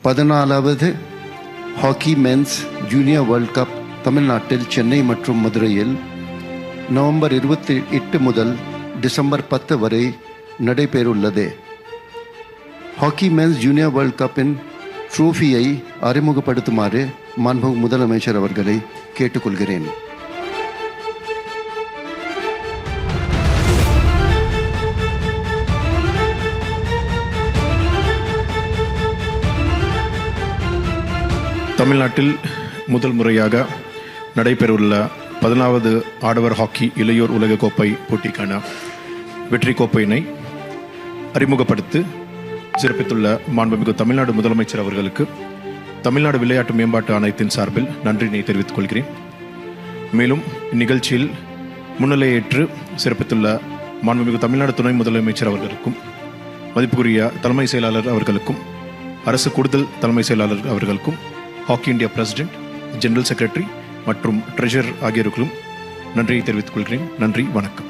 14வது hockey men's junior world cup தமிழ்நாட்டில் சென்னை மற்றும் மதுரையில் நவம்பர் 28 முதல் டிசம்பர் 10 வரை நடைபெறவுள்ளது. ஹாக்கி மென்ஸ் ஜூனியர் வேர்ல்ட் கப்பின் ட்ரோஃபியை அறிமுகப்படுத்துமாறு மாண்புமிகு முதலமைச்சர் அவர்களை கேட்டுக்கொள்கிறேன். தமிழ்நாட்டில் முதல் முறையாக நடைபெறவுள்ள 14வது ஆடவர் ஹாக்கி இளையோர் உலகக்கோப்பை போட்டிக்கான வெற்றி கோப்பையினை அறிமுகப்படுத்தி சிறப்பித்துள்ள மாண்புமிகு தமிழ்நாடு முதலமைச்சர் அவர்களுக்கு தமிழ்நாடு விளையாட்டு மேம்பாட்டு ஆணையத்தின் சார்பில் நன்றியினை தெரிவித்துக் கொள்கிறேன். மேலும் இந்நிகழ்ச்சியில் முன்னிலையேற்று சிறப்பித்துள்ள மாண்புமிகு தமிழ்நாடு துணை முதலமைச்சர் அவர்களுக்கும் மதிப்புக்குரிய தலைமை செயலாளர் அவர்களுக்கும் அரசு கூடுதல் தலைமை செயலாளர் அவர்களுக்கும் hockey India president, general secretary மற்றும் ட்ரெஷரர் ஆகியோருக்கும் நன்றியை தெரிவித்துக் கொள்கிறேன். நன்றி, வணக்கம்.